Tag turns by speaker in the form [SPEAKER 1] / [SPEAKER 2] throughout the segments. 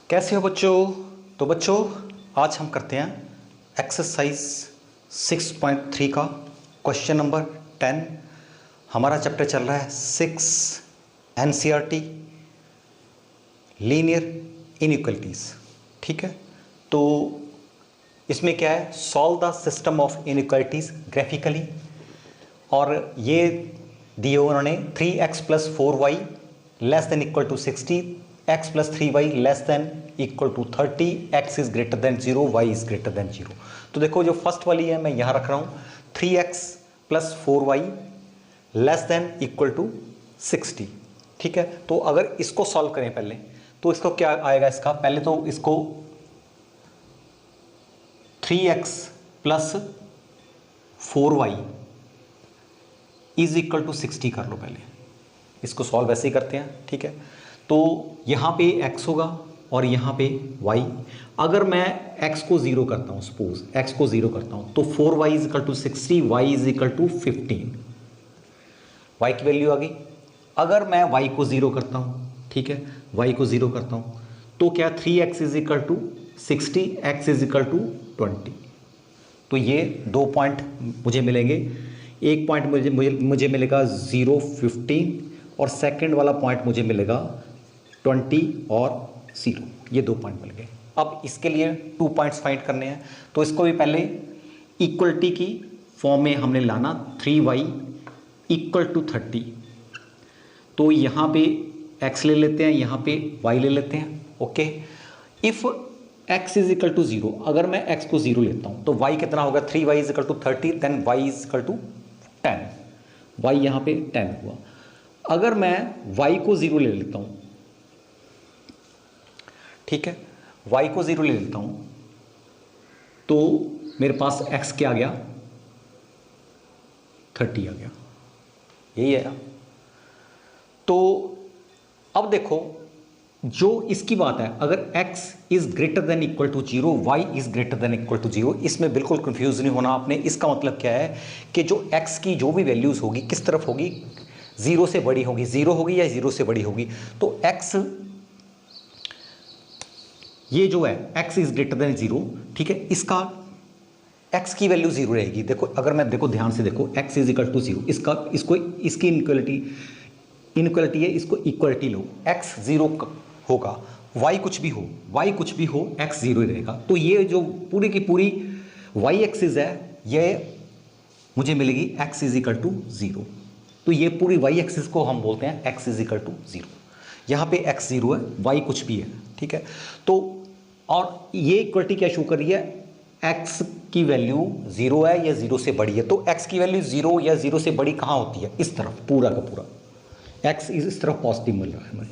[SPEAKER 1] कैसे हो बच्चों। तो बच्चों आज हम करते हैं एक्सरसाइज 6.3 का क्वेश्चन नंबर 10। हमारा चैप्टर चल रहा है 6 एनसीईआरटी लीनियर इनइक्वलिटीज़। ठीक है, तो इसमें क्या है, solve the system of inequalities graphically. और ये दिए उन्होंने 3x + 4y less than equal to 60, x + 3y less than equal to 30, x is greater than 0, y is greater than 0। तो देखो जो फर्स्ट वाली है मैं यहाँ रख रहा हूँ 3x + 4y less than equal to 60। ठीक है, तो अगर इसको सॉल्व करें पहले तो इसको क्या आएगा, इसका पहले तो इसको 3x + 4y is equal to 60 कर लो। पहले इसको सॉल्व ऐसे ही करते हैं। ठीक है, तो यहाँ पे x होगा और यहाँ पे y। अगर मैं x को 0 करता हूँ, सपोज x को 0 करता हूँ, तो 4y is equal to 60, y is equal to 15, y की वैल्यू आ गई। अगर मैं y को 0 करता हूँ, ठीक है, y को 0 करता हूँ तो क्या 3x is equal to 60, x is equal to 20। तो ये 2 पॉइंट मुझे मिलेंगे। एक पॉइंट मुझे मिलेगा 0, 15 और सेकंड वाला पॉइंट मुझे मिलेगा 20 और 0। ये 2 पॉइंट मिल गए। अब इसके लिए 2 पॉइंट्स फाइंड करने हैं, तो इसको भी पहले इक्वलिटी की फॉर्म में हमने लाना 3y = 30। तो यहाँ पे x ले लेते हैं, यहाँ पे y ले लेते हैं। Okay, if x is equal to 0, अगर मैं x को 0 लेता हूँ तो y कितना होगा, 3y is equal to 30, then y is equal to 10, y यहाँ पे 10 हुआ। अगर मैं y को 0 ले लेता हूँ, ठीक है, y को 0 ले लेता हूँ तो मेरे पास x क्या आ गया, 30 आ गया। यही है ना। तो अब देखो जो इसकी बात है, अगर x is greater than equal to 0, y is greater than equal to 0, इसमें बिल्कुल कंफ्यूज नहीं होना आपने। इसका मतलब क्या है कि जो x की जो भी वैल्यूज होगी किस तरफ होगी, 0 से बड़ी होगी, 0 होगी या 0 से बड़ी होगी। तो x ये जो है x इज ग्रेटर देन 0, ठीक है, इसका x की वैल्यू 0 रहेगी। देखो अगर मैं देखो ध्यान से देखो, x इज इक्वल टू 0, इसको इसकी इनइक्वलिटी है, इसको इक्वलिटी लो, x 0 होगा, y कुछ भी हो x 0 ही रहेगा। तो ये जो पूरी की पूरी y एक्सिस है ये मुझे मिलेगी x इज इक्वल टू 0। तो ये पूरी y एक्सिस को हम बोलते हैं x इज इक्वल टू 0। यहाँ पे x 0 है, y कुछ भी है, ठीक है। तो और ये इक्वलिटी क्या शो कर रही है, x की वैल्यू 0 है या 0 से बड़ी है। तो x की वैल्यू 0 या 0 से बड़ी कहाँ होती है, इस तरफ, पूरा का पूरा x इस तरफ पॉजिटिव मिल रहा है हमें।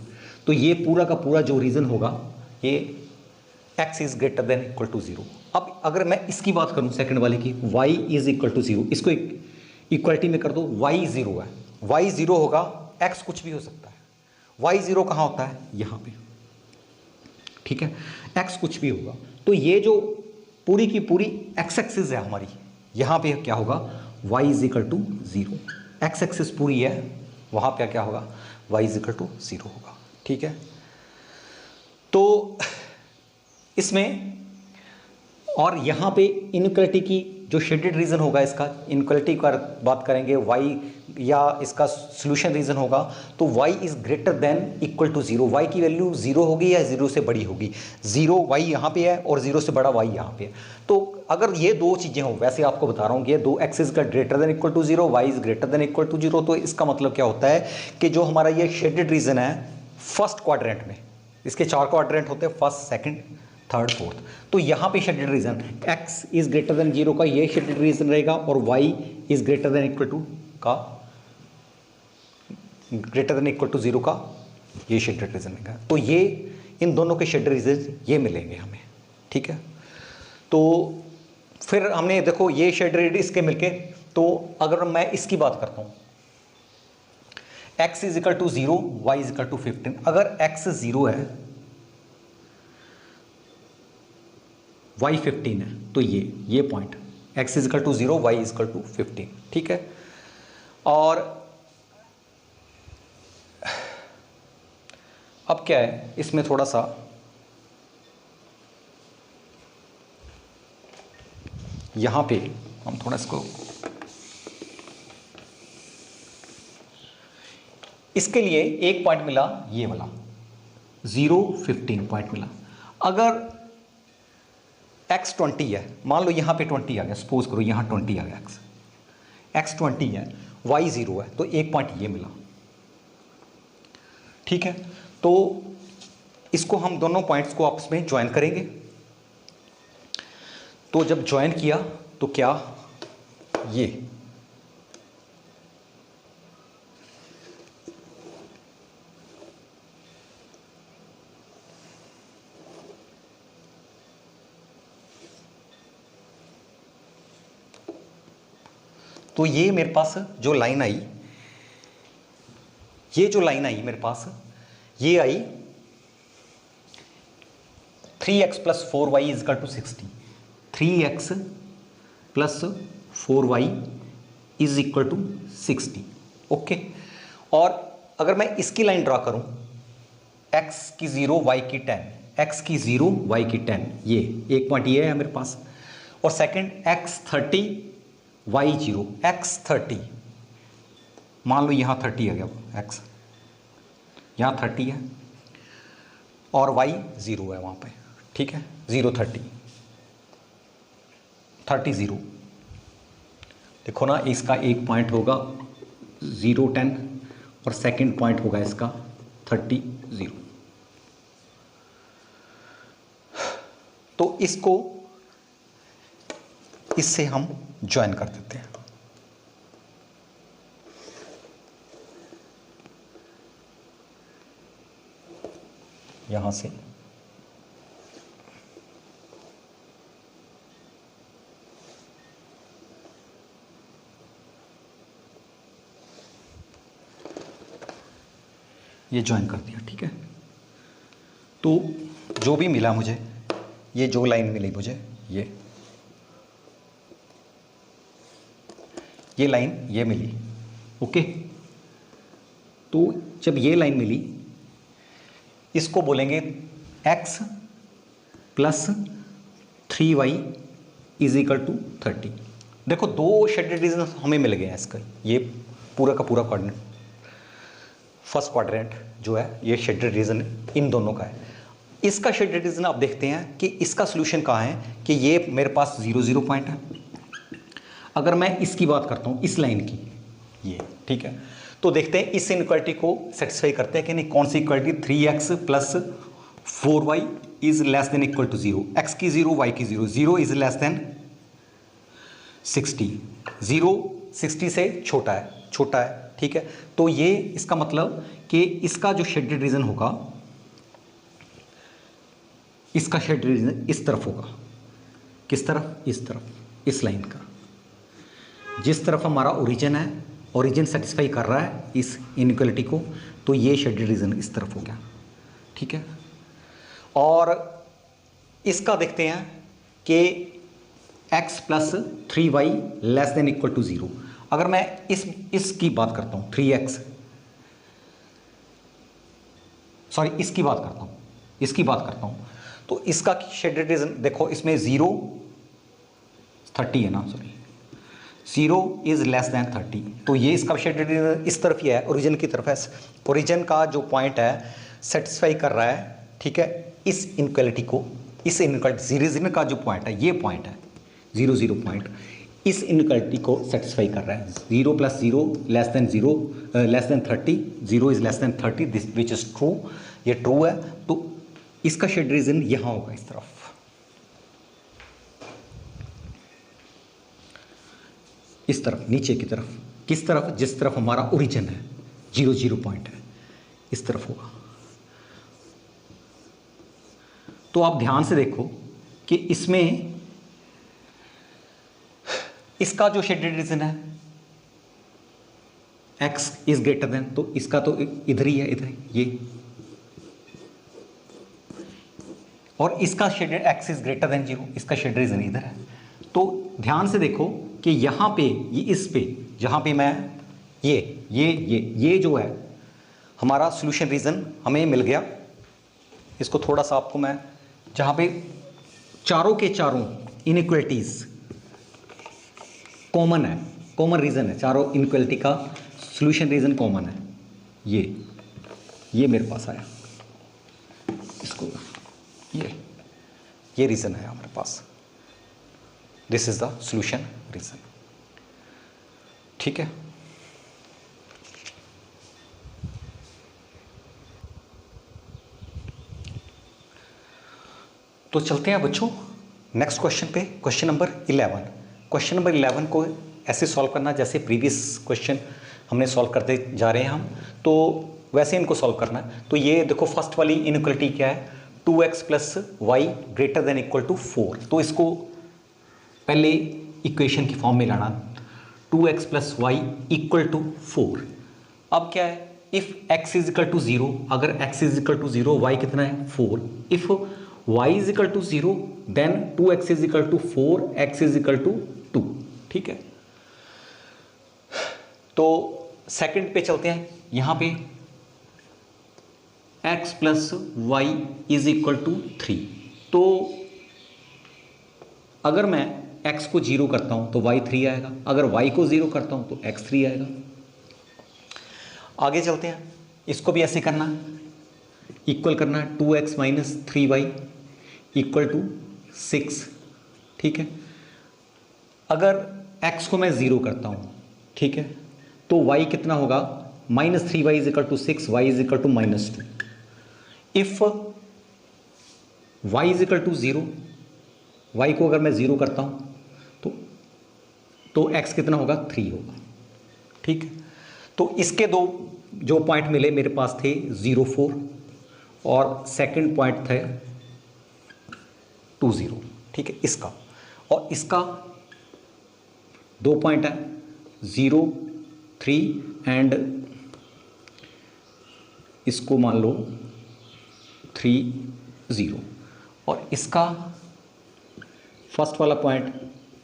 [SPEAKER 1] तो ये पूरा का पूरा जो रीजन होगा ये x is greater than equal to 0। अब अगर मैं इसकी बात करूं सेकंड वाले की, y इज इक्वल टू 0, इसको इक्वलिटी में कर दो, y 0 है, y 0 होगा, x कुछ भी हो सकता है। y 0 कहाँ होता है, यहाँ पे, ठीक है, x कुछ भी होगा। तो ये जो पूरी की पूरी x एक्सिस है हमारी, यहाँ पे क्या होगा, y is equal to 0। x axis पूरी है, वहाँ पे क्या होगा, y इज इक्वल टू 0 होगा। ठीक है, तो इसमें और यहाँ पे इनइक्वलिटी की जो शेडेड रीजन होगा, इसका इनइक्वलिटी का बात करेंगे, y या इसका सॉल्यूशन रीजन होगा, तो y is greater than equal to 0। y की वैल्यू 0 होगी या 0 से बड़ी होगी, 0 y यहाँ पे है और 0 से बड़ा y यहाँ पे है। तो अगर ये दो चीज़ें हो, वैसे आपको बता रहा हूँ कि ये दो एक्सिस का greater than equal to 0, y is greater than equal to 0, तो इसका मतलब क्या होता है कि जो हमारा ये शेडेड रीजन है फर्स्ट क्वाड्रेंट में, इसके 4 क्वाड्रेंट होते हैं, फर्स्ट, सेकंड, थर्ड, फोर्थ। तो यहाँ पे shaded region x is greater than 0 का ये शेडेड रीजन रहेगा और y is greater than equal to का ग्रेटर देन इक्वल टू 0 का ये शेडेड रीजन रहेगा। तो ये इन दोनों के शेडेड रीजन ये मिलेंगे हमें। ठीक है, तो फिर हमने देखो ये शेडेड इसके मिलके, तो अगर मैं इसकी बात करता हूँ, x is equal to 0, y is equal to 15। अगर x 0 है, y 15 है, तो ये point x is equal to 0, y is equal to 15। ठीक है, और अब क्या है इसमें थोड़ा सा यहाँ पे हम थोड़ा इसको, इसके लिए एक पॉइंट मिला ये वाला 0, 15 पॉइंट मिला। अगर x 20 है, मान लो यहाँ पे 20 आ गया, सपोज करो यहाँ 20 आ गया, x 20 है, y 0 है, तो एक पॉइंट ये मिला। ठीक है, तो इसको हम दोनों पॉइंट्स को आपस में ज्वाइन करेंगे। तो जब ज्वाइन किया तो क्या ये तो ये मेरे पास जो लाइन आई, ये जो लाइन आई मेरे पास, ये आई 3x + 4y = 60। 3x + 4y = 60। Okay, और अगर मैं इसकी लाइन ड्रा करूं, x की 0 y की 10, x की 0 y की 10, ये एक पॉइंट ये है मेरे पास। और सेकंड x 30 y 0, x 30, मान लो यहाँ 30 आ गया, x यहाँ 30 है और y 0 है वहाँ पे। ठीक है, 0 30 30 0। देखो ना, इसका एक पॉइंट होगा 0 10 और सेकंड पॉइंट होगा इसका 30 0। तो इसको इससे हम ज्वाइन कर देते हैं। यहां से ये ज्वाइन कर दिया। ठीक है, तो जो भी मिला मुझे, ये जो लाइन मिली मुझे, ये लाइन ये मिली। ओके, तो जब ये लाइन मिली, इसको बोलेंगे x + 3y = 30। देखो, दो शेडेड रीजन हमें मिल गए हैं इसका। ये पूरा का पूरा क्वाड्रेंट, फर्स्ट क्वाड्रेंट जो है, ये शेडेड रीजन इन दोनों का है। इसका शेडेड रीजन आप देखते हैं कि इसका सोल्यूशन कहाँ है, कि ये मेरे पास 0 0 पॉइंट है। अगर मैं इसकी बात करता हूँ, इस लाइन की, ये ठीक है, तो देखते हैं इस इनइक्वालिटी को सेटिस्फाई करते हैं कि नहीं। कौन सी इक्वालिटी? 3x + 4y ≤ 0, x की 0 y की 0, 0 > 60, 0 60 से छोटा है। ठीक है, तो ये इसका मतलब कि इसका जो शेडेड रीजन होगा, इसका शेडेड रीजन इस तरफ होगा। किस तरफ? इस तरफ, इस लाइन का। जिस तरफ हमारा ओरिजिन है, ओरिजिन सेटिस्फाई कर रहा है इस इनइक्वालिटी को, तो ये शेडेड रीजन इस तरफ हो गया। ठीक है, और इसका देखते हैं कि x + 3y ≤ 0। अगर मैं इसकी बात करता हूँ, 3x, सॉरी इसकी बात करता हूँ, तो इसका शेडेड रीजन देखो, इसमें 0 30 है ना, सॉरी 0 > 30, तो ये इसका शेडेड रीजन इस तरफ ही है, ओरिजिन की तरफ है। ओरिजिन का जो पॉइंट है सेटिस्फाई कर रहा है, ठीक है, इस इनइक्वालिटी को। इस इनइक्वालिटी ओरिजिन का जो पॉइंट है, ये पॉइंट है 0 0 पॉइंट, इस इनइक्वालिटी को सेटिस्फाई कर रहा है। 0 + 0 <0 30, 0 > 30, दिस विच इज ट्रू, ये ट्रू है। तो इसका शेड रीजन यहां होगा, इस तरफ, इस तरफ, नीचे की तरफ। किस तरफ? जिस तरफ हमारा ओरिजिन है, 0 0 पॉइंट है, इस तरफ होगा। तो आप ध्यान से देखो कि इसमें इसका जो शेडेड रीजन है x > तो इसका तो इधर ही है, इधर ये, और इसका शेडेड x > 0, इसका शेडेड रीजन इधर है। तो ध्यान से देखो कि यहाँ पे, ये इस पे, जहाँ पे मैं ये जो है हमारा सॉल्यूशन रीजन हमें मिल गया। इसको थोड़ा सा आपको मैं, जहाँ पे चारों के चारों इनइक्वालिटीज कॉमन है, कॉमन रीज़न है, चारों इनइक्वालिटी का सॉल्यूशन रीज़न कॉमन है। ये मेरे पास आया, इसको ये रीज़न है हमारे पास, this is the solution region. ठीक है, तो चलते हैं बच्चों नेक्स्ट क्वेश्चन पे, क्वेश्चन नंबर 11। क्वेश्चन नंबर 11 को ऐसे सॉल्व करना जैसे प्रीवियस क्वेश्चन हमने सॉल्व करते जा रहे हैं हम, तो वैसे इनको सॉल्व करना है। तो ये देखो फर्स्ट वाली इनइक्वालिटी क्या है, 2x plus y greater than equal to 4। तो इसको पहले इक्वेशन की फॉर्म में लाना, 2x plus Y equal to 4। अब क्या है, if x is equal to 0, अगर x is equal to 0, y कितना है 4। If y is equal to 0 then 2x is equal to 4, x is equal to 2। ठीक है, तो सेकंड पे चलते हैं। यहां पे x plus y is equal to 3। तो अगर मैं x को 0 करता हूं तो y 3 आएगा, अगर y को 0 करता हूं तो x 3 आएगा। आगे चलते हैं, इसको भी ऐसे करना, इक्वल करना, 2x minus 3y equal to 6। ठीक है, अगर x को मैं 0 करता हूं, ठीक है, तो y कितना होगा, minus 3y is equal to 6, y is equal to minus 2। If y is equal to 0, y को अगर मैं 0 करता हूं तो x कितना होगा, 3 होगा। ठीक है, तो इसके दो जो पॉइंट मिले मेरे पास थे 0, 4 और सेकंड पॉइंट थे 2, 0। ठीक है, इसका और इसका दो पॉइंट है 0, 3 एंड इसको मान लो 3, 0 और इसका फर्स्ट वाला पॉइंट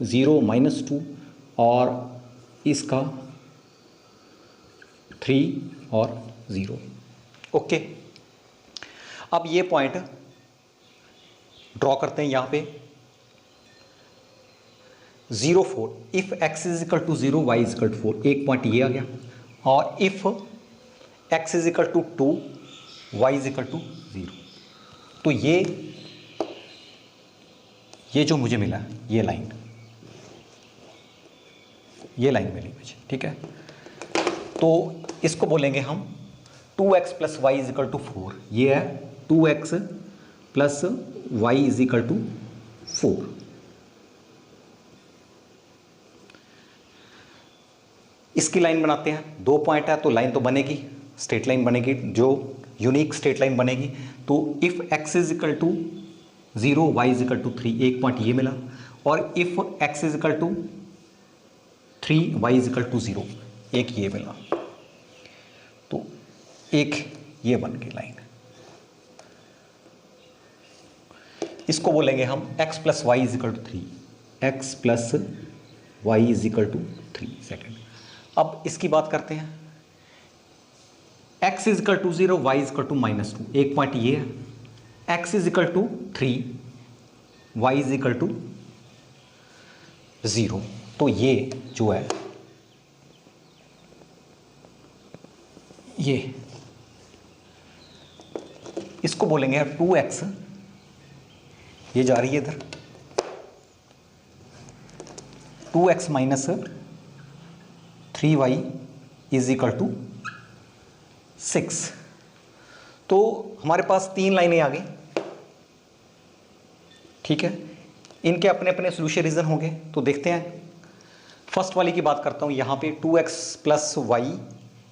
[SPEAKER 1] 0, माइनस 2 और इसका 3 और 0। ओके, अब ये पॉइंट ड्रॉ करते हैं यहाँ पे 0, 4। If x is equal to 0, y is equal to 4, एक पॉइंट ये आ गया। और if x is equal to 2, y is equal to 0। तो ये जो मुझे मिला, ये लाइन मिली मुझे। ठीक है, तो इसको बोलेंगे हम 2x plus y is equal to 4। ये है 2x plus y is equal to 4। इसकी लाइन बनाते हैं, दो पॉइंट है तो लाइन तो बनेगी, स्ट्रेट लाइन बनेगी, जो यूनिक स्ट्रेट लाइन बनेगी। तो if x is equal to 0, y is equal to 3, एक पॉइंट ये मिला। और if x is equal to 3, y is equal to 0, एक ये मिला। तो एक ये बन गई लाइन, इसको बोलेंगे हम x plus y is equal to 3, x plus y is equal to 3। Second, अब इसकी बात करते हैं, x is equal to 0, y is equal to minus 2, एक पॉइंट ये है। x is equal to 3, y is equal to 0। तो ये जो है ये इसको बोलेंगे 2x, ये जा रही है इधर, 2x minus 3y is equal to 6। तो हमारे पास तीन लाइनें आ गई। ठीक है, इनके अपने अपने सॉल्यूशन रीजन होंगे, तो देखते हैं। फर्स्ट वाली की बात करता हूं, यहां पे 2x plus y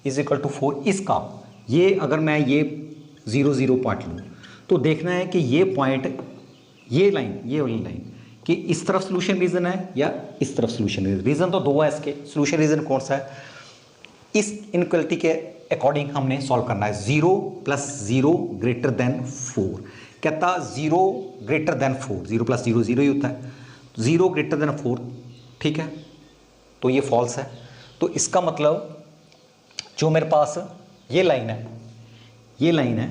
[SPEAKER 1] is equal to 4। इसका ये अगर मैं ये 0, 0 पॉइंट लूँ तो देखना है कि ये पॉइंट, ये लाइन, ये वाली लाइन कि इस तरफ सॉल्यूशन रीजन है या इस तरफ सॉल्यूशन रीजन। रीजन तो दो है इसके, सॉल्यूशन रीजन कौन सा है, इस इनइक्वालिटी के अकॉर्डिंग हमने सॉल्व करना है। 0 प्लस 0 ग्रेटर देन 4, कहता 0 ग्रेटर देन 4, 0 प्लस 0 0 ही होता है, 0 ग्रेटर देन 4। ठीक है, तो ये फॉल्स है। तो इसका मतलब जो मेरे पास ये लाइन है, ये लाइन है,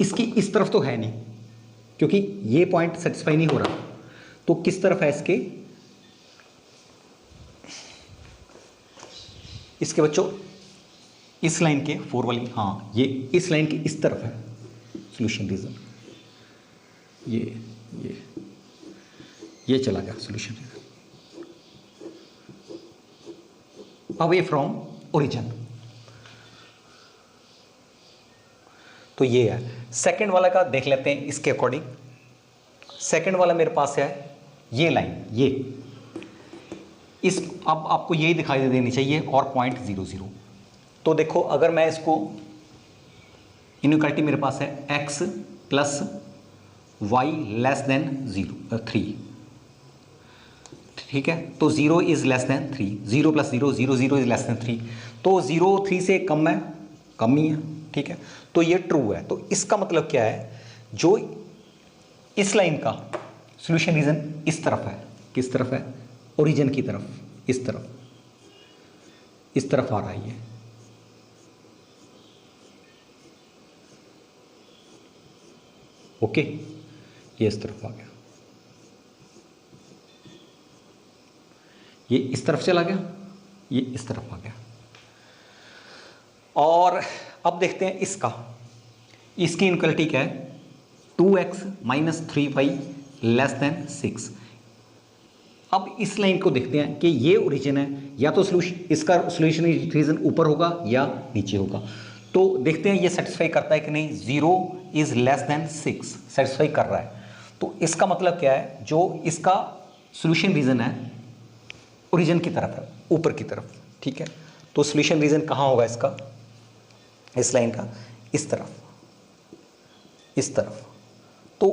[SPEAKER 1] इसकी इस तरफ तो है नहीं, क्योंकि ये पॉइंट सेटिस्फाई नहीं हो रहा। तो किस तरफ है इसके, इसके बच्चों इस लाइन के 4 वाली, हाँ ये इस लाइन के इस तरफ है सॉल्यूशन रीजन, ये चला गया solution region away from origin. तो ये है सेकंड वाला का, देख लेते हैं इसके अकॉर्डिंग। सेकंड वाला मेरे पास है ये लाइन, ये इस अब आपको यही दिखाई दे देनी चाहिए और 0.00। तो देखो अगर मैं इसको इनइक्वालिटी मेरे पास है x plus y less than 3, ठीक है। तो 0 is less than 3, 0 plus 0 0 0 is less than 3, तो 0 3 से कम है, कम ही है, ठीक है। तो ये ट्रू है। तो इसका मतलब क्या है, जो इस लाइन का सॉल्यूशन रीजन इस तरफ है, किस तरफ है, ओरिजिन की तरफ, इस तरफ आ रहा है ये, ओके, ये इस तरफ आ गया, ये इस तरफ चला गया, ये इस तरफ आ गया। और अब देखते हैं इसका, इसकी इनइक्वालिटी क्या है, 2x minus 3y less then 6। अब इस लाइन को देखते हैं कि ये ओरिजिन है, या तो सॉल्यूशन, इसका सॉल्यूशन रीजन ऊपर होगा या नीचे होगा। तो देखते हैं ये सेटिस्फाई करता है कि नहीं। 0 इज लेस देन 6 सेटिस्फाई कर रहा है। तो इसका मतलब क्या है, जो इसका सॉल्यूशन रीजन है ओरिजिन की तरफ है, ऊपर की तरफ, ठीक है। तो सॉल्यूशन रीजन कहाँ होगा इसका, इस लाइन का इस तरफ, इस तरफ। तो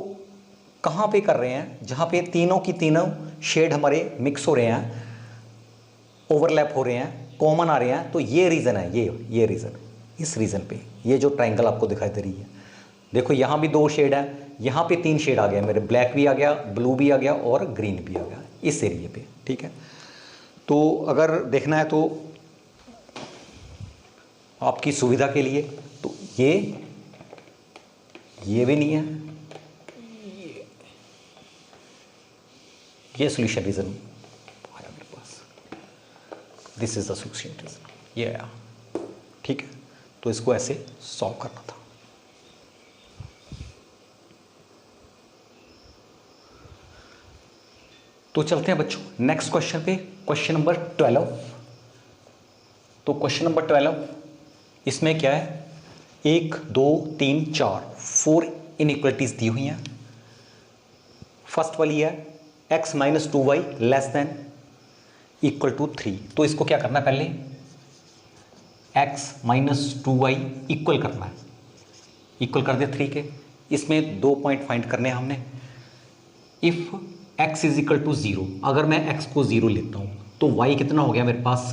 [SPEAKER 1] कहाँ पे कर रहे हैं, जहाँ पे तीनों की तीनों शेड हमारे मिक्स हो रहे हैं, ओवरलैप हो रहे हैं, कॉमन आ रहे हैं। तो ये रीज़न है, ये रीज़न, इस रीज़न पे ये जो ट्रायंगल आपको दिखाई दे रही है, देखो यहाँ भी 2 शेड है, यहाँ पे 3 शेड आ गया मेरे, ब्लैक भी आ गया, ब्लू भी आ गया और ग्रीन भी आ गया इस एरिए पे, ठीक है। तो अगर देखना है तो आपकी सुविधा के लिए, तो ये भी नहीं है, ये सॉल्यूशन रीजन आया मेरे पास, this is the solution region, ये आया, ठीक है। तो इसको ऐसे सॉल्व करना था। तो चलते हैं बच्चों नेक्स्ट क्वेश्चन पे, क्वेश्चन नंबर 12। तो क्वेश्चन नंबर 12 इसमें क्या है, 1 2 3 4 इनइक्वालिटीज दी हुई हैं। फर्स्ट वाली है x minus 2y less than equal to 3। तो इसको क्या करना है, पहले x माइनस 2y इक्वल करना है, इक्वल कर दिया 3 के। इसमें 2 पॉइंट फाइंड करने हैं हमने। If x is equal to 0, अगर मैं x को 0 लेता हूँ तो y कितना हो गया मेरे पास,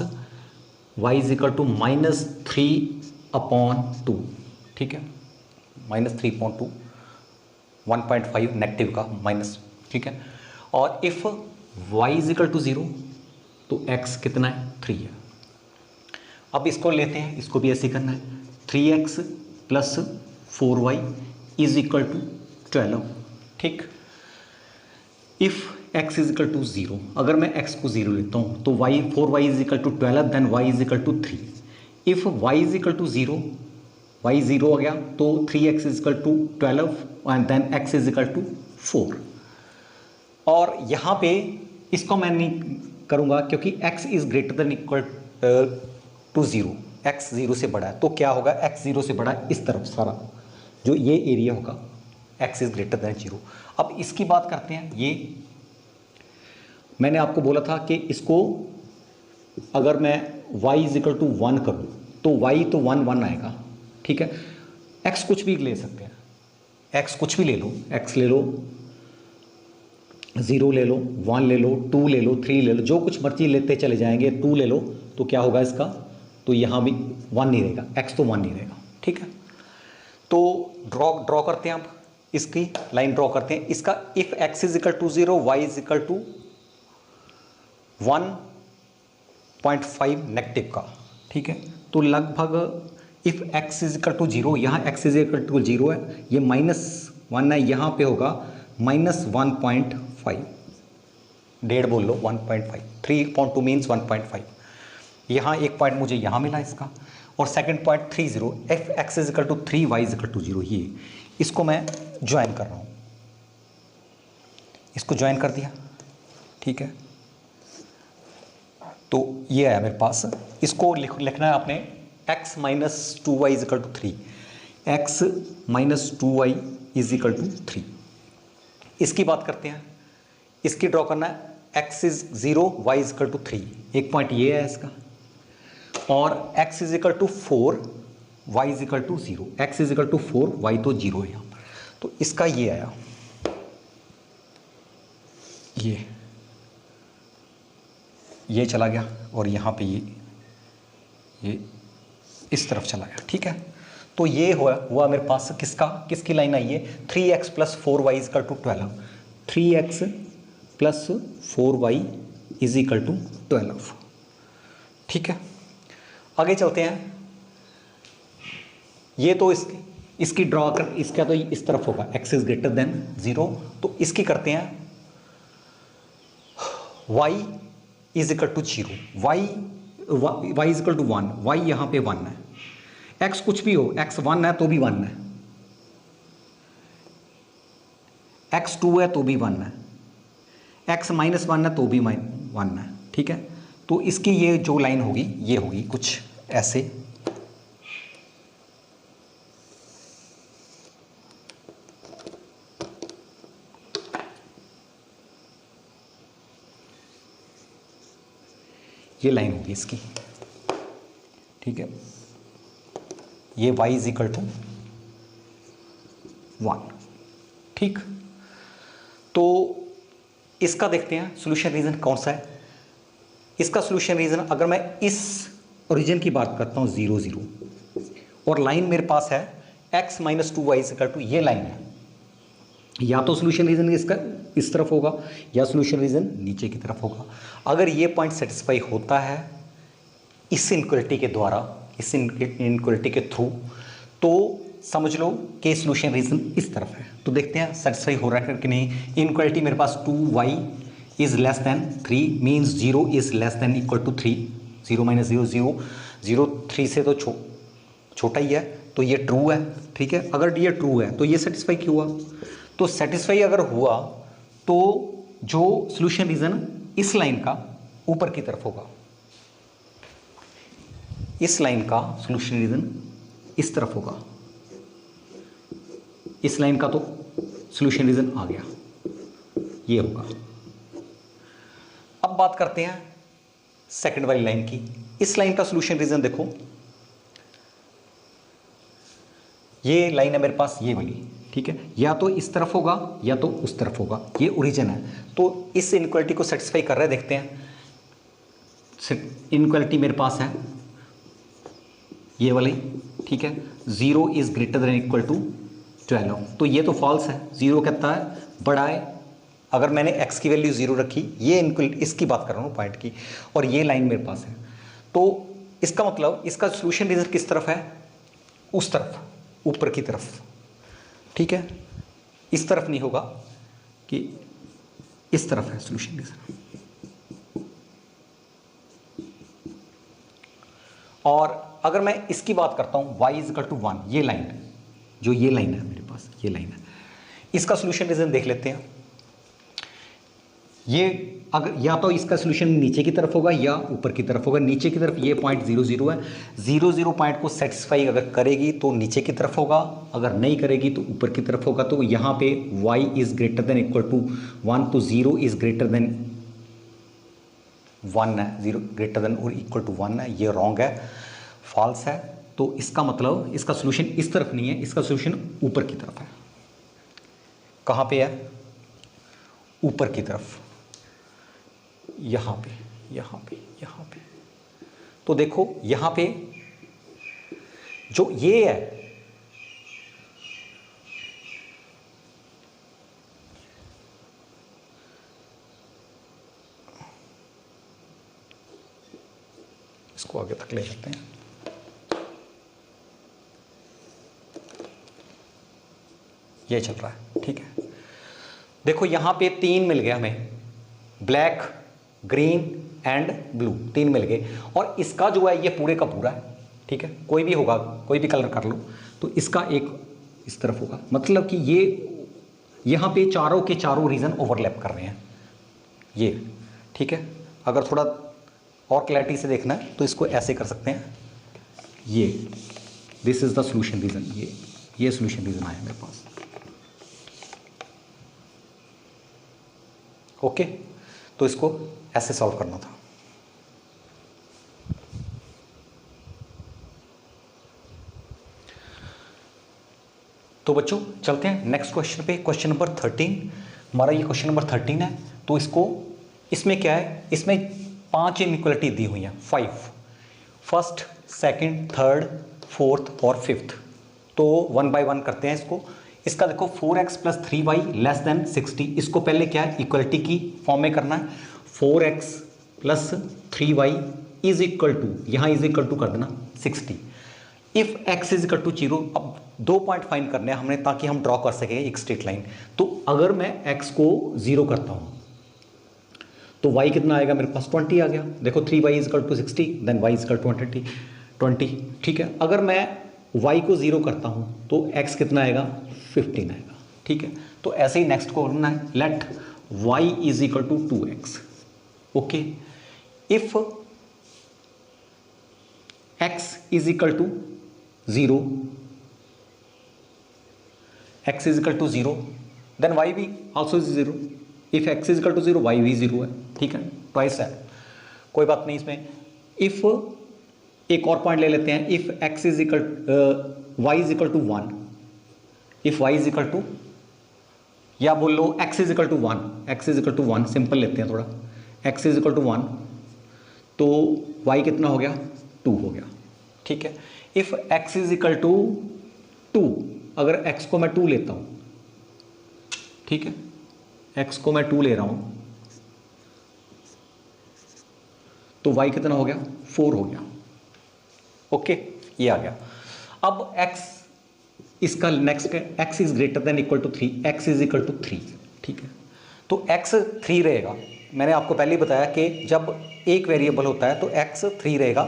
[SPEAKER 1] y इज इक्वल टू -3/2, ठीक है, -3/2, 1.5 नेगेटिव का माइनस, ठीक है। और if y is equal to 0 तो x कितना है, 3 है। अब इसको लेते हैं, इसको भी ऐसे करना है, 3x plus 4y is equal to 12, ठीक। If x is equal to 0, अगर मैं x को 0 लेता हूँ तो 4y is equal to 12, then y is equal to 3। If y is equal to 0, y 0 हो गया तो 3x is equal to 12 and then x is equal to 4। और यहाँ पे इसको मैं नहीं करूँगा क्योंकि x is greater than equal to 0, x 0 से बड़ा है। तो क्या होगा, x 0 से बड़ा है, इस तरफ सारा जो ये एरिया होगा x इज ग्रेटर देन 0। अब इसकी बात करते हैं, ये मैंने आपको बोला था कि इसको अगर मैं y इज इक्वल टू 1 करूँ तो y तो 1 1 आएगा, ठीक है। x कुछ भी ले सकते हैं, x कुछ भी ले लो, x ले लो, 0 ले लो, 1 ले लो, 2 ले लो, 3 ले लो, जो कुछ मर्जी लेते चले जाएंगे। 2 ले लो तो क्या होगा इसका, तो यहाँ भी 1 नहीं रहेगा, x तो 1 नहीं रहेगा, ठीक है। तो ड्रॉ करते हैं, अब इसकी लाइन ड्रॉ करते हैं। इसका if x is equal to 0, y is equal to 1.5 negative का, ठीक है। तो लगभग if x is equal to 0, यहाँ x इज इक्वल टू 0 है, ये -1 है, यहाँ पे होगा -1.5, डेढ़ बोल लो, 1.5, 3.2 मीन्स 1.5। यहाँ एक पॉइंट मुझे यहाँ मिला इसका, और second point 3 0, if x is equal to 3 y is equal to 0, ये इसको मैं ज्वाइन कर रहा हूँ, इसको ज्वाइन कर दिया, ठीक है। तो ये है मेरे पास, इसको लिखना है आपने x minus 2y is equal to 3, x minus 2y is equal to 3। इसकी बात करते हैं, इसकी ड्रॉ करना है, x is 0 y is equal to 3, एक पॉइंट ये है इसका, और x is equal to 4 y is equal to 0, x is equal to 4 y तो 0 है यहाँ पर, तो इसका ये आया, ये चला गया, और यहाँ पे ये इस तरफ चला गया, ठीक है। तो ये हुआ मेरे पास किसकी लाइन आई है, 3x plus 4y is equal to 12, 3x plus 4y is equal to 12, ठीक है। आगे चलते हैं, ये तो इसकी ड्रॉ कर, इसका तो इस तरफ होगा, x इज ग्रेटर देन 0, तो इसकी करते हैं y is equal to 0, y is equal to 1, y यहाँ पे 1 है, x कुछ भी हो, x 1 है तो भी 1 है, x 2 है तो भी 1 है, x माइनस 1 है तो भी 1 है, ठीक है। तो इसकी ये जो लाइन होगी ये होगी कुछ ऐसे, ये लाइन होगी इसकी, ठीक है। ये y इज इक्वल टू 1, ठीक। तो इसका देखते हैं सोल्यूशन रीजन कौन सा है। इसका सोल्यूशन रीजन, अगर मैं इस ओरिजिन की बात करता हूँ 0 0, और लाइन मेरे पास है x minus 2y is equal to, ये लाइन है, या तो सोल्यूशन रीजन इसका इस तरफ होगा या सोल्यूशन रीजन नीचे की तरफ होगा। अगर ये पॉइंट सेटिस्फाई होता है इस इनक्वलिटी के द्वारा, इस इनक्वलिटी के थ्रू, तो समझ लो कि सोल्यूशन रीजन इस तरफ है। तो देखते हैं सेटिस्फाई हो रहा है कि नहीं। इनक्वलिटी मेरे पास 2y is less than 3 means 0 is less than equal to 3, 0 minus 0 0, 0 3 से तो छोटा ही है, तो ये ट्रू है, ठीक है। अगर ये ट्रू है तो ये सेटिस्फाई क्यों हुआ, तो सेटिस्फाई अगर हुआ तो जो सोल्यूशन रीजन इस लाइन का ऊपर की तरफ होगा, इस लाइन का सोल्यूशन रीजन इस तरफ होगा, इस लाइन का तो सोल्यूशन रीजन आ गया, ये होगा। अब बात करते हैं सेकंड वाली लाइन की। इस लाइन का सोल्यूशन रीजन देखो, ये लाइन है मेरे पास, ये वाली, ठीक है। या तो इस तरफ होगा या तो उस तरफ होगा, ये ओरिजिन है। तो इस इनक्वलिटी को सेटिस्फाई कर रहे हैं, देखते हैं। इनक्वलिटी मेरे पास है ये वाली, ठीक है। 0 is greater than equal to 12, तो ये तो फॉल्स है, 0 कहता है बड़ा है। अगर मैंने x की वैल्यू 0 रखी, ये इनक्वलिटी, इसकी बात कर रहा हूँ पॉइंट की, और ये लाइन मेरे पास है, तो इसका मतलब इसका सोल्यूशन रीजन किस तरफ है, उस तरफ, ऊपर की तरफ, ठीक है। इस तरफ नहीं होगा, कि इस तरफ है सोल्यूशन रीजन। और अगर मैं इसकी बात करता हूं y इज इक्वल टू 1, ये लाइन, जो ये लाइन है मेरे पास, ये लाइन है, इसका सोल्यूशन रीजन देख लेते हैं। ये अगर या तो इसका सोल्यूशन नीचे की तरफ होगा या ऊपर की तरफ होगा। नीचे की तरफ ये पॉइंट 0 0 है, 0 0 पॉइंट को सेटिस्फाई अगर करेगी तो नीचे की तरफ होगा, अगर नहीं करेगी तो ऊपर की तरफ होगा। तो यहाँ पे y is greater than equal to 1, तो 0 इज ग्रेटर देन 1 है, 0 ग्रेटर देन और इक्वल टू 1 है, ये रॉन्ग है, फॉल्स है। तो इसका मतलब इसका सोल्यूशन इस तरफ नहीं है, इसका सोल्यूशन ऊपर की तरफ है। कहाँ पे है, ऊपर की तरफ, यहाँ पे, यहाँ पे, यहाँ पे। तो देखो यहाँ पे जो ये है, इसको आगे तक ले जाते हैं। ये चल रहा है, ठीक है। देखो यहाँ पे 3 मिल गया हमें, ब्लैक, ग्रीन एंड ब्लू, 3 मिल गए। और इसका जो है ये पूरे का पूरा है, ठीक है, कोई भी होगा, कोई भी कलर कर लो, तो इसका एक इस तरफ होगा, मतलब कि ये यहाँ पे चारों के चारों रीजन ओवरलैप कर रहे हैं ये, ठीक है। अगर थोड़ा और क्लैरिटी से देखना है तो इसको ऐसे कर सकते हैं, ये this is the solution region, ये सॉल्यूशन रीजन आया मेरे पास। ओके, तो इसको ऐसे सॉल्व करना था। तो बच्चों चलते हैं नेक्स्ट क्वेश्चन पे, क्वेश्चन नंबर 13। हमारा ये क्वेश्चन नंबर 13 है। तो इसमें क्या है, इसमें 5 इनइक्वालिटी दी हुई हैं, 5, फर्स्ट, सेकंड, थर्ड, फोर्थ और फिफ्थ। तो 1 बाय 1 करते हैं इसको। इसका देखो 4x + 3y < 60, इसको पहले क्या है, इक्वलिटी की फॉर्म में करना है। 4x + 3y = यहाँ = कर देना 60। इफ x = 0, अब 2 पॉइंट फाइंड करने हैं हमने ताकि हम ड्रॉ कर सकें एक स्ट्रेट लाइन। तो अगर मैं x को 0 करता हूँ तो y कितना आएगा मेरे पास, 20 आ गया। देखो 3y = 60, देन y = 20, ठीक है। अगर मैं y को 0 करता हूँ तो x कितना आएगा, 15 आएगा, ठीक है। तो ऐसे ही नेक्स्ट को करना है, let y = 2x। Okay, if x = 0, x = 0, then y भी ऑल्सो 0। इफ x = 0, y भी 0 है, ठीक है, ट्वाइस है, कोई बात नहीं इसमें। इफ एक और पॉइंट ले लेते हैं, if x y = 1, if y = या बोल लो x = 1, x = 1 सिंपल लेते हैं थोड़ा, x = 1 तो y कितना हो गया, 2 हो गया, ठीक है। इफ x = 2, अगर x को मैं 2 लेता हूं, ठीक है, x को मैं 2 ले रहा हूं तो y कितना हो गया, 4 हो गया। ओके, ये आ गया। अब x, इसका नेक्स्ट है x > 3, x = 3, ठीक है। तो x 3 रहेगा, मैंने आपको पहले ही बताया कि जब एक वेरिएबल होता है तो x 3 रहेगा,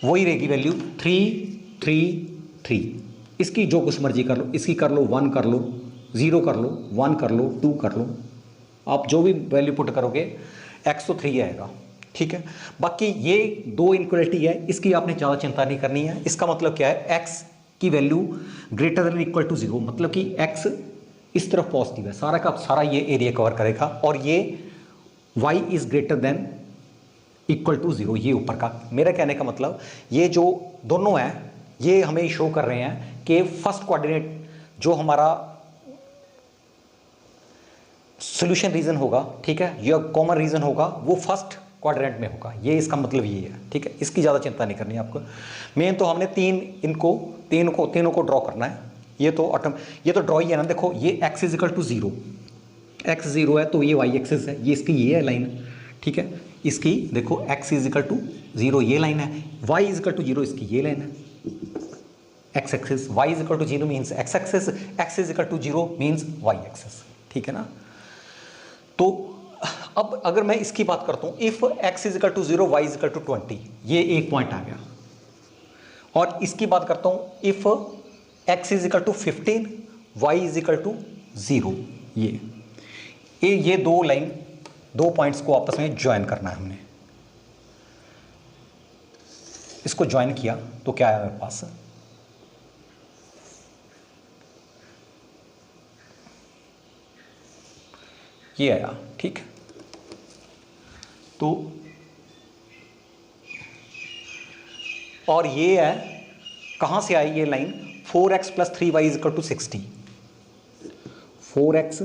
[SPEAKER 1] वही रहेगी वैल्यू 3 3 3। इसकी जो कुछ मर्जी कर लो, इसकी कर लो 1 कर लो, 0 कर लो, 1 कर लो, 2 कर लो, आप जो भी वैल्यू पुट करोगे x तो 3 आएगा, ठीक है। बाकी ये 2 इनइक्वालिटी है, इसकी आपने ज़्यादा चिंता नहीं करनी है। इसका मतलब क्या है, x की वैल्यू > 0, मतलब कि x इस तरफ पॉजिटिव है, सारा का सारा ये एरिया कवर करेगा, और ये y > 0, ये ऊपर का। मेरा कहने का मतलब ये जो दोनों हैं ये हमें शो कर रहे हैं कि फर्स्ट कोऑर्डिनेट जो हमारा सॉल्यूशन रीजन होगा, ठीक है, या कॉमन रीजन होगा, वो फर्स्ट क्वाड्रेंट में होगा, ये इसका मतलब ये है, ठीक है। इसकी ज़्यादा चिंता नहीं करनी है आपको। मेन तो हमने तीनों को ड्रॉ करना है। ये तो ड्रॉ ही है ना, देखो ये x = 0, x 0 है तो ये y एक्सिस है, ये इसकी ये है लाइन, ठीक है। इसकी देखो x = 0 ये लाइन है, y = 0 इसकी ये लाइन है, x axis, y = 0 means x axis, x = 0 means y axis, ठीक है ना। तो अब अगर मैं इसकी बात करता हूं, इफ x = 0, y = 20, ये एक पॉइंट आ गया। और इसकी बात करता हूं, इफ x = 15, y = 0, ये दो पॉइंट्स को आपस में ज्वाइन करना है हमने। इसको ज्वाइन किया तो क्या आया मेरे पास, ये आया, ठीक है। तो और ये है, कहां से आई ये line, 4x + 3y = 60, 4x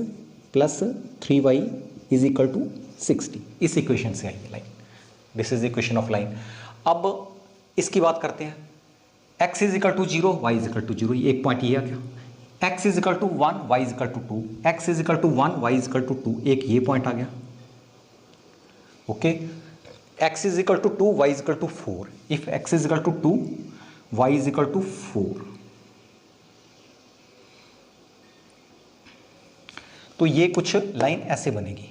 [SPEAKER 1] + 3y = 60, इस इक्वेशन से आई ये line, this is equation of line. अब इसकी बात करते हैं, x = 0, y = 0, ये एक पॉइंट ये आ गया। x = 1, y = 2, x = 1, y = 2, एक ये पॉइंट आ गया, okay. x = 2, y = 4, if x = 2, y = 4, तो ये कुछ लाइन ऐसे बनेगी,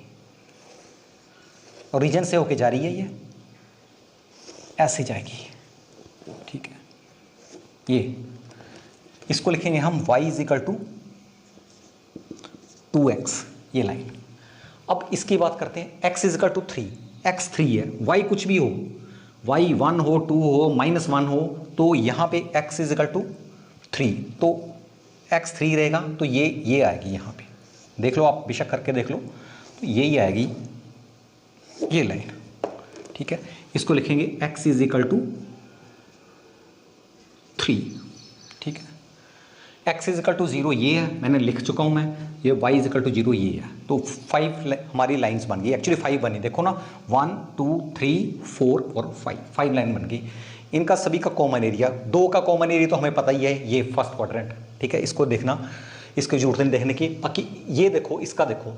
[SPEAKER 1] ओरिजिन से होके जा रही है, ये ऐसे जाएगी, ठीक है। ये इसको लिखेंगे हम y is equal to 2x, ये लाइन। अब इसकी बात करते हैं, x is equal to 3, x 3 है, y कुछ भी हो, y 1 हो, 2 हो, -1 हो, तो यहाँ पे x इज इक्वल टू 3, तो x 3 रहेगा, तो ये आएगी यहाँ पे, देख लो आप, बेशक करके देख लो, तो यही आएगी ये लाइन, ठीक है। इसको लिखेंगे x इज इक्वल टू 3, ठीक है। x इज इक्वल टू 0 ये है, मैंने लिख चुका हूँ मैं, ये y इज इक्वल टू 0 ये है, तो 5 हमारी लाइंस बन गई, एक्चुअली 5 बनी, देखो ना, 1 2 3 4 और 5 लाइन बन गई। इनका सभी का कॉमन एरिया, 2 का कॉमन एरिया तो हमें पता ही है, ये फर्स्ट क्वाड्रेंट, ठीक है, इसको देखना, इसकी जरूरत नहीं देखने की। बाकी ये देखो, इसका देखो,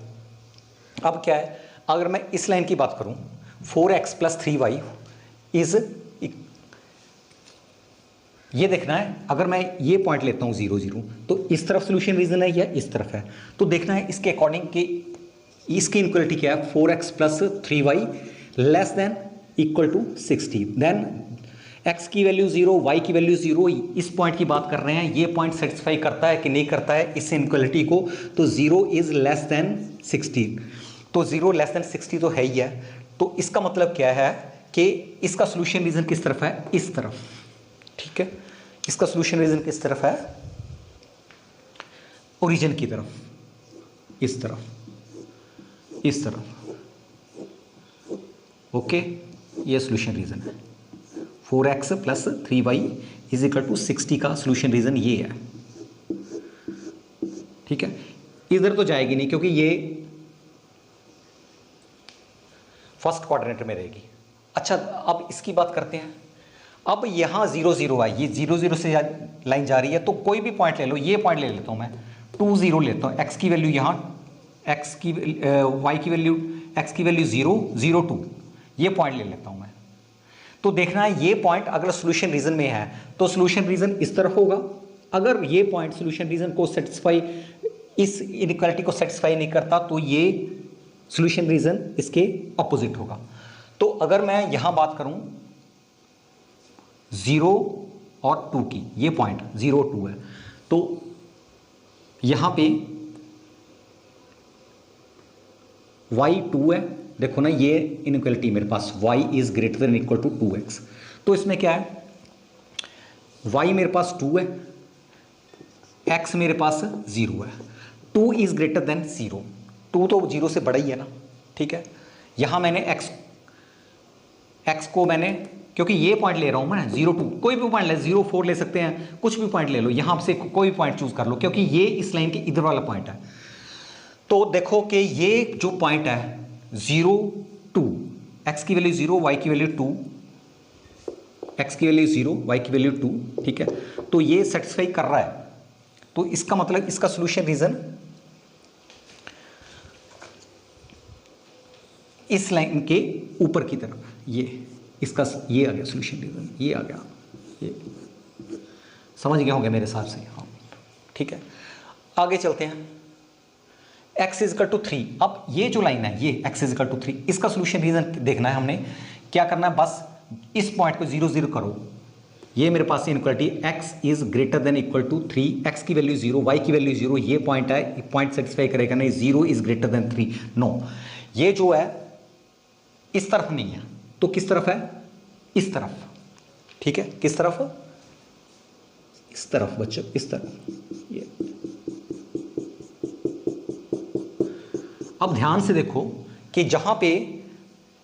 [SPEAKER 1] अब क्या है, अगर मैं इस लाइन की बात करूं, 4x + 3y इज, ये देखना है, अगर मैं ये पॉइंट लेता हूं 0 0, तो इस तरफ सोल्यूशन रीजन है या इस तरफ है, तो देखना है इसके अकॉर्डिंग कि इसकी इक्वलिटी क्या है, 4x + 3y < 60, देन x की वैल्यू 0, y की वैल्यू 0, इस पॉइंट की बात कर रहे हैं, ये पॉइंट सेटिस्फाई करता है कि नहीं करता है इस इनक्वलिटी को, तो 0 इज < 60, तो 0 < 60 तो है ही है, तो इसका मतलब क्या है कि इसका सोल्यूशन रीजन किस तरफ है, इस तरफ, ठीक है, इसका सोल्यूशन रीजन किस तरफ है, ओरिजिन की तरफ, इस तरफ, इस तरफ, ओके, ये सोल्यूशन रीजन है। 4x + 3y = 60 का सोल्यूशन रीजन ये है, ठीक है। इधर तो जाएगी नहीं क्योंकि ये फर्स्ट क्वाड्रेंट में रहेगी। अच्छा, अब इसकी बात करते हैं, अब यहाँ 0 0 आई, ये 0 0 से लाइन जा रही है, तो कोई भी पॉइंट ले लो, ये पॉइंट ले लेता हूँ मैं, 2 0 लेता हूँ, x की वैल्यू यहाँ, x की y की वैल्यू, x की वैल्यू 0 0 2, ये पॉइंट ले लेता हूँ मैं। तो देखना है ये पॉइंट अगर सोल्यूशन रीजन में है तो सोल्यूशन रीजन इस तरफ होगा, अगर ये पॉइंट सोल्यूशन रीजन को सेटिस्फाई, इस इनइक्वालिटी को सेटिस्फाई नहीं करता, तो ये सोल्यूशन रीजन इसके अपोजिट होगा। तो अगर मैं यहां बात करूं 0 और 2 की, ये पॉइंट 0 2 है, तो यहां पे y 2 है, देखो ना, ये इनइक्वालिटी मेरे पास y is greater than equal to 2x, तो इसमें क्या है, y मेरे पास 2 है, x मेरे पास 0 है, 2 इज ग्रेटर देन 0, 2 तो 0 से बड़ा ही है ना, ठीक है। यहां मैंने x को मैंने, क्योंकि ये पॉइंट ले रहा हूं मैं 0 2, कोई भी पॉइंट ले, 0 4 ले सकते हैं, कुछ भी पॉइंट ले लो, यहां से कोई भी पॉइंट चूज कर लो, क्योंकि ये इस लाइन के इधर वाला पॉइंट है। तो देखो कि ये जो पॉइंट है 0 2, x की वैल्यू 0, y की वैल्यू 2, x की वैल्यू 0, y की वैल्यू 2, ठीक है, तो ये सेटिस्फाई कर रहा है, तो इसका मतलब इसका सोल्यूशन रीजन इस लाइन के ऊपर की तरफ, ये इसका ये आ गया सोल्यूशन रीजन, ये आ गया, ये समझ गए होंगे मेरे हिसाब से, हाँ ठीक है। आगे चलते हैं, x इज इक्वल टू 3, अब ये जो लाइन है ये x इज इक्वल टू 3, इसका सोल्यूशन रीजन देखना है, हमने क्या करना है, बस इस पॉइंट को 0 0 करो, ये मेरे पास inequality x is greater than equal to 3, x की वैल्यू 0, y की वैल्यू 0, ये पॉइंट है, पॉइंट सेटिस्फाई करेगा नहीं, 0 इज ग्रेटर देन 3, नो, ये जो है इस तरफ नहीं है, तो किस तरफ है, इस तरफ, ठीक है, किस तरफ, इस तरफ बच्चों, इस तरफ, ये। अब ध्यान से देखो कि जहां पे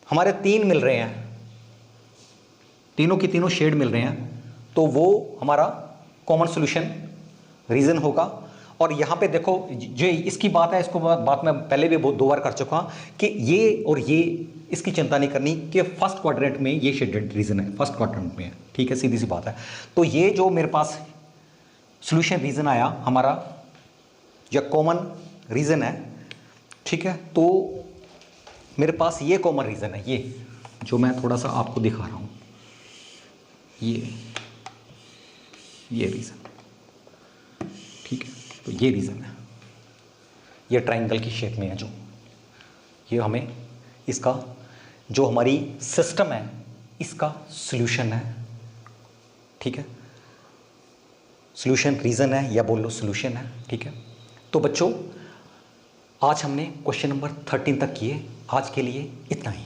[SPEAKER 1] हमारे 3 मिल रहे हैं, तीनों की तीनों शेड मिल रहे हैं, तो वो हमारा कॉमन सॉल्यूशन रीजन होगा। और यहाँ पे देखो जो इसकी बात है, इसको बात मैं पहले भी बहुत 2 बार कर चुका कि ये और ये, इसकी चिंता नहीं करनी कि फर्स्ट क्वाड्रेंट में ये शेडेड रीजन है, फर्स्ट क्वाड्रेंट में है, ठीक है, सीधी सी बात है। तो ये जो मेरे पास सॉल्यूशन रीजन आया हमारा, या कॉमन रीजन है, ठीक है, तो मेरे पास ये कॉमन रीजन है, ये जो मैं थोड़ा सा आपको दिखा रहा हूँ, ये रीजन, ठीक है, तो ये रीजन है, ये ट्राइंगल की शेप में है जो, ये हमें इसका जो हमारी सिस्टम है इसका सॉल्यूशन है, ठीक है। सॉल्यूशन रीज़न है या बोल लो सॉल्यूशन है, ठीक है। तो बच्चों आज हमने क्वेश्चन नंबर 13 तक किए, आज के लिए इतना ही।